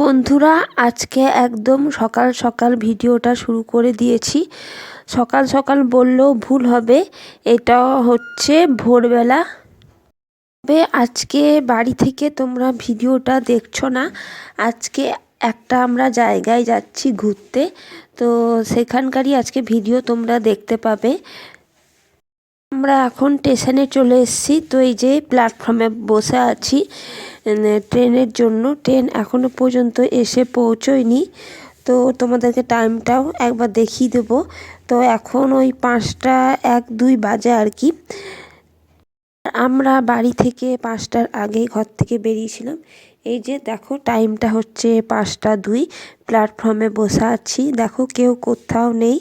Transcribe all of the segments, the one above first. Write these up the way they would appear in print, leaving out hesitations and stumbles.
বন্ধুরা, আজকে একদম সকাল সকাল ভিডিওটা শুরু করে দিয়েছি। সকাল সকাল বললেও ভুল হবে, এটা হচ্ছে ভোরবেলা। তবে আজকে বাড়ি থেকে তোমরা ভিডিওটা দেখছো না। আজকে একটা আমরা জায়গায় যাচ্ছি ঘুরতে, তো সেখানকারই আজকে ভিডিও তোমরা দেখতে পাবে। আমরা এখন স্টেশনে চলে এসেছি, তো এই যে প্ল্যাটফর্মে বসে আছি ট্রেনের জন্য। ট্রেন এখনও পর্যন্ত এসে পৌঁছয়নি, তো তোমাদেরকে টাইমটাও একবার দেখিয়ে দেবো। তো এখন ওই 5টা 1-2 বাজে আর কি। আমরা বাড়ি থেকে 5টার আগেই ঘর থেকে বেরিয়েছিলাম। এই যে দেখো টাইমটা হচ্ছে 5টা 2, প্ল্যাটফর্মে বসে আছি। দেখো কেউ কোথাও নেই,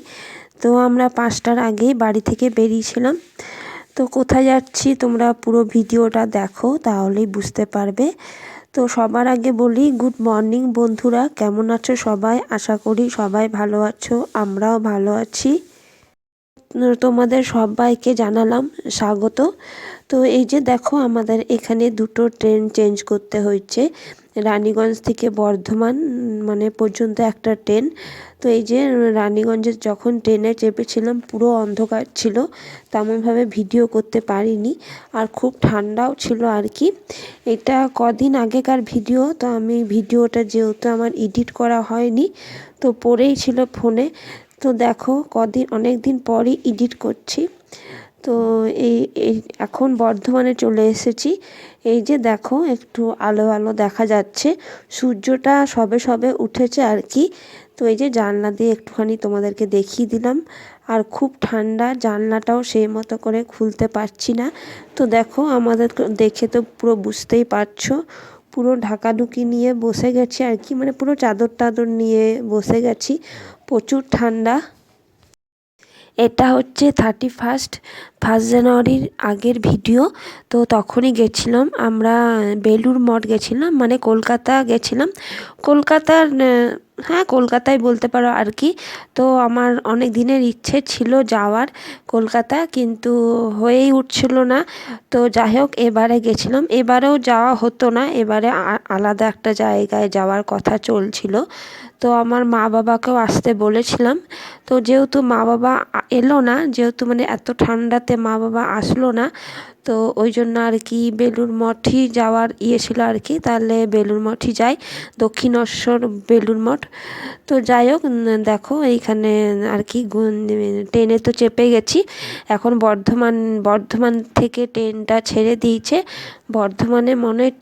তো আমরা 5টার আগেই বাড়ি থেকে বেরিয়েছিলাম। তো কোথায় যাচ্ছি তোমরা পুরো ভিডিওটা দেখো, তাহলেই বুঝতে পারবে। তো সবার আগে বলি গুড মর্নিং বন্ধুরা, কেমন আছো সবাই? আশা করি সবাই ভালো আছো, আমরাও ভালো আছি। তোমাদের সবাইকে জানালাম স্বাগত। তো এই যে দেখো আমাদের এখানে দুটো ট্রেন চেঞ্জ করতে হয়েছে। রানীগঞ্জ থেকে বর্ধমান পর্যন্ত একটা ট্রেন। তো এই যে রানীগঞ্জে যখন ট্রেনে চেপেছিলাম পুরো অন্ধকার ছিল, তেমনভাবে ভিডিও করতে পারিনি। আর খুব ঠান্ডাও ছিল আর কি। এটা কদিন আগেকার ভিডিও, তো আমি ভিডিওটা যেহেতু আমার এডিট করা হয়নি, তো পড়েই ছিল ফোনে। তো দেখো অনেক দিন পরই এডিট করছি। তো এই এখন বর্ধমানে চলে এসেছি। এই যে দেখো একটু আলো আলো দেখা যাচ্ছে, সূর্যটা সবে সবে উঠেছে আর কি। তো এই যে জানলা দিয়ে একটুখানি তোমাদেরকে দেখিয়ে দিলাম। আর খুব ঠান্ডা, জানলাটাও সেই মতো করে খুলতে পারছি না। তো দেখো আমাদের দেখে তো পুরো বুঝতেই পারছো, পুরো ঢাকাঢুকি নিয়ে বসে গেছি আর কি, পুরো চাদর টাদর নিয়ে বসে গেছি, প্রচুর ঠান্ডা। এটা হচ্ছে 31 জানুয়ারির আগের ভিডিও। তো তখনই গেছিলাম আমরা বেলুড় মঠ গেছিলাম, কলকাতা গেছিলাম। কলকাতার হ্যাঁ কলকাতায় বলতে পারো আর কি। তো আমার অনেক দিনের ইচ্ছে ছিল যাওয়ার কলকাতা, কিন্তু হয়েই উঠছিল না। তো যাই হোক এবারে গেছিলাম। এবারেও যাওয়া হতো না, এবারে আলাদা একটা জায়গায় যাওয়ার কথা চলছিল। তো আমার মা বাবাকেও আসতে বলেছিলাম। তো যেহেতু মা বাবা এলো না, যেহেতু এত ঠান্ডাতে মা বাবা আসলো না, তো ওই জন্য আর কি বেলুড় মঠই যাওয়ার ছিল আর কি। তাহলে বেলুড় মঠই যাই, দক্ষিণেশ্বর বেলুড় মঠ। তো যাই হোক দেখো এইখানে আর কি ট্রেনে তো চেপে গেছি। এখন বর্ধমান থেকে ট্রেনটা ছেড়ে দিয়েছে। বর্ধমানে মনে হয়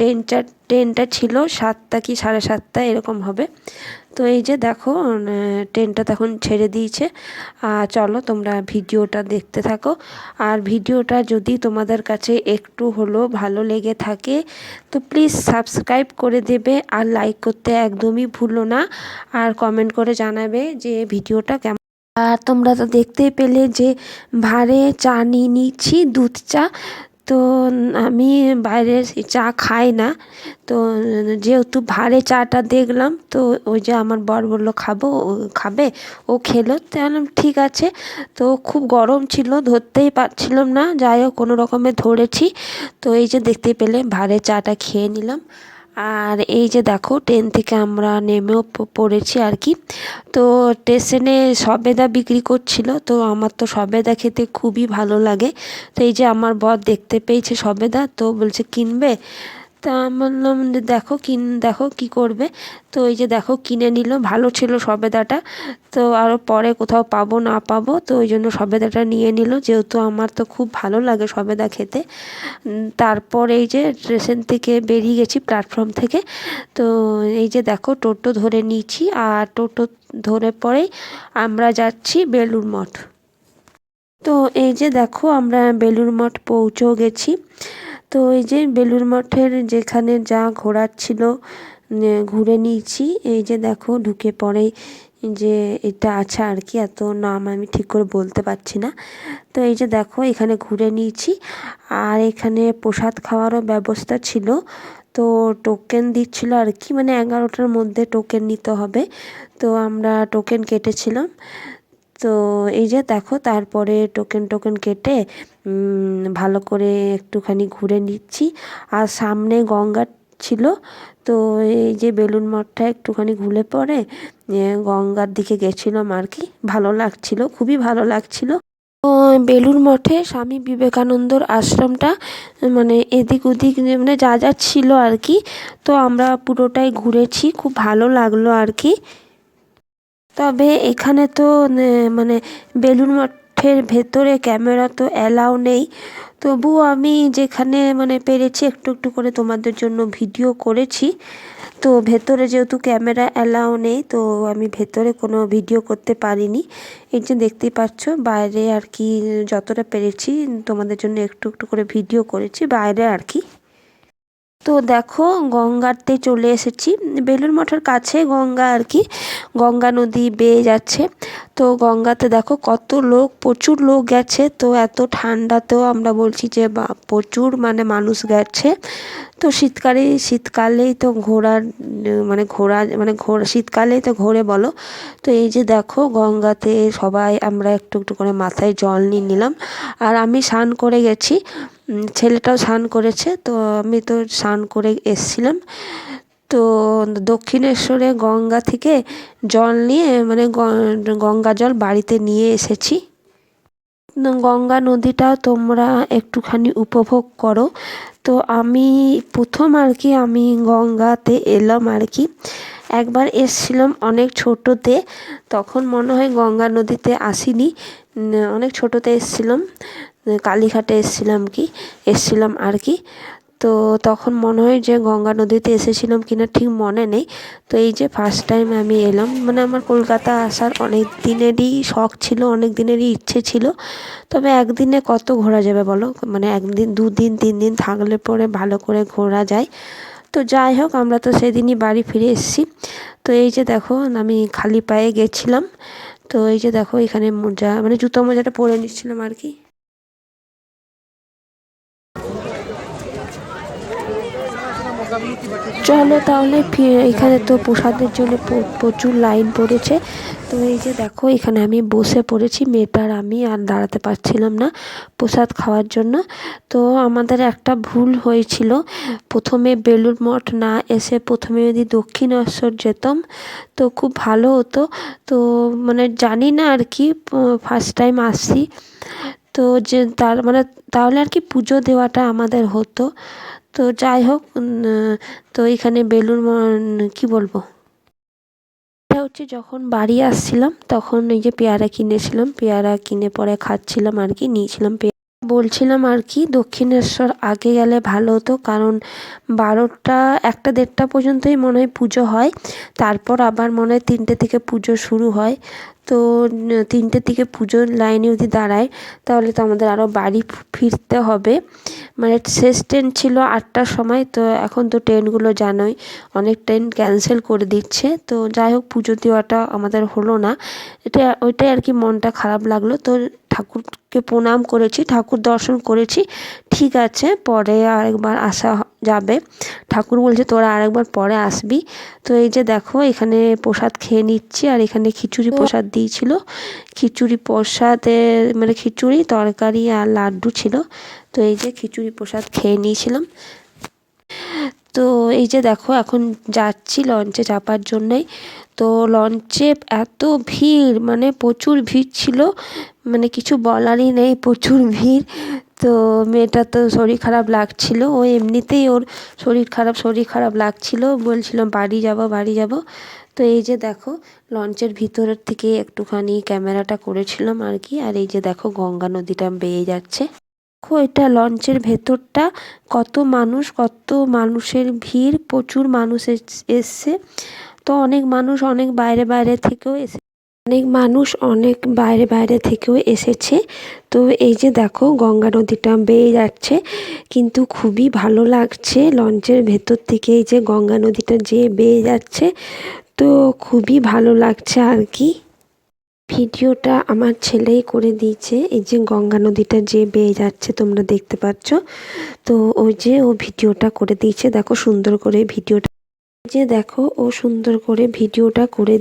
ট্রেনটা ছিল 7টা কি 7:30 এরকম হবে। তো এই যে দেখো ট্রেনটা তখন ছেড়ে দিয়েছে। চলো তোমরা ভিডিওটা দেখতে থাকো। আর ভিডিওটা যদি তোমাদের কাছে একটু হলেও ভালো লেগে থাকে, তো প্লিজ সাবস্ক্রাইব করে দেবে, আর লাইক করতে একদমই ভুলো না। আর কমেন্ট করে জানাবে যে ভিডিওটা কেমন। আর তোমরা তো দেখতেই পেলে যে ভাঁড়ে চা নিয়ে নিচ্ছি, দুধ চা। তো আমি বাইরের চা খাই না, তো যেহেতু ভাঁড়ে চাটা দেখলাম, তো ওই যে আমার বর বললো খাবে, ও খেলো, তো বললাম ঠিক আছে। তো খুব গরম ছিল, ধরতেই পারছিলাম না, যাই হোক কোনো রকমে ধরেছি। তো এই যে দেখতে পেলে ভাঁড়ে চাটা খেয়ে নিলাম। আর এই যে দেখো ট্রেন থেকে আমরা নেমেও পড়েছি আর কি। তো স্টেশনে সবেদা বিক্রি করছিল, তো আমার তো সবেদা খেতে খুবই ভালো লাগে। তো এই যে আমার বর দেখতে পেয়েছে সবেদা, তো বলছে কিনবে। তা আমি বললাম যে দেখো কী করবে। তো এই যে দেখো কিনে নিল, ভালো ছিল সবেদাটা। তো আরও পরে কোথাও পাবো না পাবো, তো ওই জন্য সবেদাটা নিয়ে নিল, যেহেতু আমার তো খুব ভালো লাগে সবেদা খেতে। তারপর এই যে স্টেশন থেকে বেরিয়ে গেছি প্ল্যাটফর্ম থেকে। তো এই যে দেখো টোটো ধরে নিয়েছি, আর টোটো ধরে পরেই আমরা যাচ্ছি বেলুড় মঠ। তো এই যে দেখো আমরা বেলুড় মঠ পৌঁছেও গেছি। তো এই যে বেলুড় মঠের যেখানে যা ঘোরার ছিল ঘুরে নিয়েছি। এই যে দেখো ঢুকে পড়েই যে এটা আছে আর কি, এত নাম আমি ঠিক করে বলতে পারছি না। তো এই যে দেখো এখানে ঘুরে নিয়েছি। আর এখানে প্রসাদ খাওয়ারও ব্যবস্থা ছিল। তো টোকেন দিচ্ছিল আর কি, 11টার মধ্যে টোকেন নিতে হবে। তো আমরা টোকেন কেটেছিলাম। তো এই যে দেখো তারপরে টোকেন কেটে ভালো করে একটুখানি ঘুরে নিচ্ছি। আর সামনে গঙ্গার ছিল। তো এই যে বেলুড় মঠটা একটুখানি ঘুরে পরে গঙ্গার দিকে গেছিলাম আর কি, ভালো লাগছিল, খুবই ভালো লাগছিল। তো বেলুড় মঠে স্বামী বিবেকানন্দর আশ্রমটা মানে এদিক ওদিক মানে যা যা ছিল আর কি, তো আমরা পুরোটাই ঘুরেছি, খুব ভালো লাগলো আর কি। তবে এখানে তো মানে বেলুড় মঠের ভেতরে ক্যামেরা তো অ্যালাউ নেই, তবুও আমি যেখানে মানে পেরেছি একটু একটু করে তোমাদের জন্য ভিডিও করেছি। তো ভেতরে যেহেতু ক্যামেরা অ্যালাউ নেই, তো আমি ভেতরে কোনো ভিডিও করতে পারিনি। এই যে দেখতেই পাচ্ছ বাইরে আর কি যতটা পেরেছি তোমাদের জন্য একটু একটু করে ভিডিও করেছি বাইরে আর কি। তো দেখো গঙ্গাতে চলে এসেছি, বেলুড় মঠের কাছে গঙ্গা আর কি, গঙ্গা নদী বেয়ে যাচ্ছে। তো গঙ্গাতে দেখো কত লোক, প্রচুর লোক গেছে। তো এত ঠান্ডাতেও আমরা বলছি যে বা প্রচুর মানে মানুষ গেছে। তো শীতকালেই তো ঘোরার ঘোরা শীতকালেই তো ঘোরে বলো। তো এই যে দেখো গঙ্গাতে সবাই আমরা একটু একটু করে মাথায় জল নিয়ে নিলাম, আর আমি স্নান করে গেছি, ছেলেটাও স্নান করেছে। তো আমি তো স্নান করে এসছিলাম। তো দক্ষিণেশ্বরে গঙ্গা থেকে জল নিয়ে মানে গঙ্গা জল বাড়িতে নিয়ে এসেছি। গঙ্গা নদীটা তোমরা একটুখানি উপভোগ করো। তো আমি প্রথম আর কি আমি গঙ্গাতে এলাম আর কি, একবার এসছিলাম অনেক ছোটোতে, তখন মনে হয় গঙ্গা নদীতে আসিনি, অনেক ছোটোতে এসছিলাম, কালীঘাটে এসছিলাম আর কি। তো তখন মনে হয় যে গঙ্গা নদীতে এসেছিলাম কিনা ঠিক মনে নেই। তো এই যে ফার্স্ট টাইম আমি এলাম, মানে আমার কলকাতা আসার অনেক দিনেরই শখ ছিল, অনেক দিনেরই ইচ্ছে ছিল। তবে একদিনে কত ঘোরা যাবে বলো, মানে একদিন 2 দিন 3 দিন থাকলে পরে ভালো করে ঘোরা যায়। তো যাই হোক আমরা তো সেদিনই বাড়ি ফিরে এসেছি। তো এই যে দেখো আমি খালি পায়ে গেছিলাম। তো এই যে দেখো এখানে মোজা মানে জুতো মোজাটা পরে নিচ্ছিলাম আর কি। চলো তাহলে এখানে তো প্রসাদের জন্য প্রচুর লাইন পড়েছে। তো এই যে দেখো এখানে আমি বসে পড়েছি, মেয়েটার আমি আর দাঁড়াতে পারছিলাম না প্রসাদ খাওয়ার জন্য। তো আমাদের একটা ভুল হয়েছিল, প্রথমে বেলুড় মঠ না এসে প্রথমে যদি দক্ষিণেশ্বর যেতাম তো খুব ভালো হতো। তো মানে জানি না আর কি, ফার্স্ট টাইম আসছি তো যে তার মানে তাহলে আর কি পুজো দেওয়াটা আমাদের হতো। তো যাই হোক তো এখানে কি বলবো, এটা হচ্ছে যখন বাড়ি আসছিলাম তখন এই যে পেয়ারা কিনেছিলাম, পেয়ারা কিনে পরে খাচ্ছিলাম আর কি, নিয়েছিলাম বলছিলাম আর কি দক্ষিণেশ্বর আগে গেলে ভালো হতো, কারণ 12টা 1টা 1:30 পর্যন্তই মনে হয় পুজো হয়, তারপর আবার মনে হয় 3টে থেকে পুজো শুরু হয়। তো 3টে থেকে পুজোর লাইনে যদি দাঁড়ায় তাহলে তো আমাদের আরও বাড়ি ফিরতে হবে। মানে শেষ ট্রেন ছিল 8টার সময়, তো এখন তো ট্রেনগুলো জানোই অনেক ট্রেন ক্যান্সেল করে দিচ্ছে। তো যাই হোক পুজো দেওয়াটা আমাদের হলো না, ওইটাই আর কি মনটা খারাপ লাগলো। তো ঠাকুরকে প্রণাম করেছি, ঠাকুর দর্শন করেছি, ঠিক আছে পরে আরেকবার আসা যাবে, ঠাকুর বলছে তোরা আরেকবার পরে আসবি। তো এই যে দেখো এখানে প্রসাদ খেয়ে নিচ্ছি, আর এখানে খিচুড়ি প্রসাদ দিয়েছিল, খিচুড়ি প্রসাদে মানে খিচুড়ি তরকারি আর লাড্ডু ছিল। তো এই যে খিচুড়ি প্রসাদ খেয়ে নিয়েছিলাম। তো এই যে দেখো এখন যাচ্ছি লঞ্চে চাপার জন্যই। তো লঞ্চে এত ভিড়, মানে প্রচুর ভিড় ছিল, মানে কিছু বলারই নেই, প্রচুর ভিড়। তো মেয়েটার তো শরীর খারাপ লাগছিল, ও এমনিতেই ওর শরীর খারাপ লাগছিল, বলছিলাম বাড়ি যাব। তো এই যে দেখো লঞ্চের ভিতরের থেকে একটুখানি ক্যামেরাটা করেছিলাম আর কি, আর এই যে দেখো গঙ্গা নদীটা বেয়ে যাচ্ছে। দেখো এটা লঞ্চের ভেতরটা, কত মানুষের ভিড়, প্রচুর মানুষ এসছে। তো অনেক মানুষ অনেক বাইরে থেকেও এসেছে। তো এই যে দেখো গঙ্গা নদীটা বেয়ে যাচ্ছে, কিন্তু খুবই ভালো লাগছে লঞ্চের ভেতর থেকে এই যে গঙ্গা নদীটা যে বেয়ে যাচ্ছে, তো খুবই ভালো লাগছে আর কি। ভিডিওটা আমার ছেলেই করে দিয়েছে, এই যে গঙ্গা নদীটা যে বেয়ে যাচ্ছে তোমরা দেখতে পাচ্ছ। তো ওই যে ও ভিডিওটা করে দিয়েছে, দেখো সুন্দর করে ভিডিওটা, যে দেখো ও সুন্দর করে ভিডিওটা করে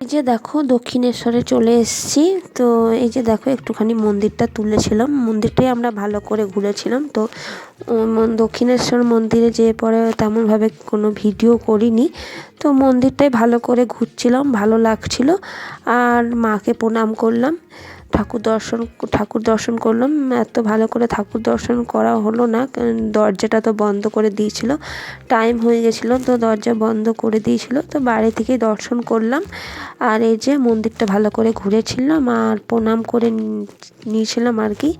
এই যে দেখো দক্ষিণেশ্বরে চলে এসেছি। তো এই যে দেখো একটুখানি মন্দিরটা তুলেছিলাম, মন্দিরটাই আমরা ভালো করে ঘুরেছিলাম। তো দক্ষিণেশ্বর মন্দিরে যেয়ে পরে তেমনভাবে কোনো ভিডিও করিনি। তো মন্দিরটাই ভালো করে ঘুরছিলাম, ভালো লাগছিল। আর মাকে প্রণাম করলাম, ঠাকুর দর্শন করলাম। এত ভালো করে ঠাকুর দর্শন করা হলো না, কারণ দরজাটা তো বন্ধ করে দিয়েছিল, টাইম হয়ে গেছিলো, তো দরজা বন্ধ করে দিয়েছিল। তো বাড়ি থেকেই দর্শন করলাম। আর এই যে মন্দিরটা ভালো করে ঘুরেছিলাম আর প্রণাম করে নিয়েছিলাম আর কি।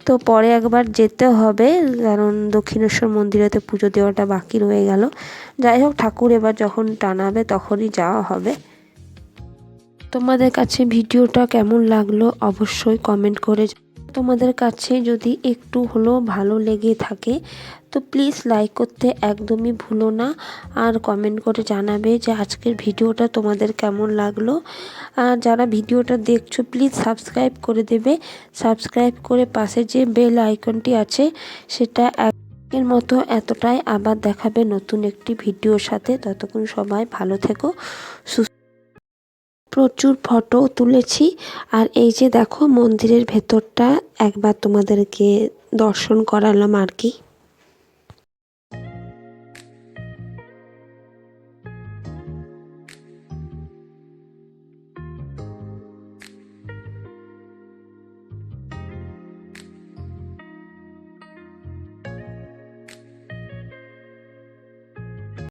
তো পরে একবার যেতে হবে, কারণ দক্ষিণেশ্বর মন্দিরেতে পুজো দেওয়াটা বাকি রয়ে গেল। যাই হোক, ঠাকুর এবার যখন টানাবে তখনই যাওয়া হবে। তোমাদের কাছে ভিডিওটা কেমন লাগলো অবশ্যই কমেন্ট করে। তোমাদের কাছে যদি একটু হলেও ভালো লেগে থাকে তো প্লিজ লাইক করতে একদমই ভুলো না, আর কমেন্ট করে জানাবে যে আজকের ভিডিওটা তোমাদের কেমন লাগলো। আর যারা ভিডিওটা দেখছো প্লিজ সাবস্ক্রাইব করে দেবে, সাবস্ক্রাইব করে পাশে যে বেল আইকনটি আছে সেটা এর মতো এতটাই। আবার দেখাবে নতুন একটি ভিডিওর সাথে। ততক্ষণ সবাই ভালো থেকো, প্রচুর ফটো তুলেছি। আর এই যে দেখো মন্দিরের ভেতরটা একবার তোমাদেরকে দর্শন করালাম আর কি।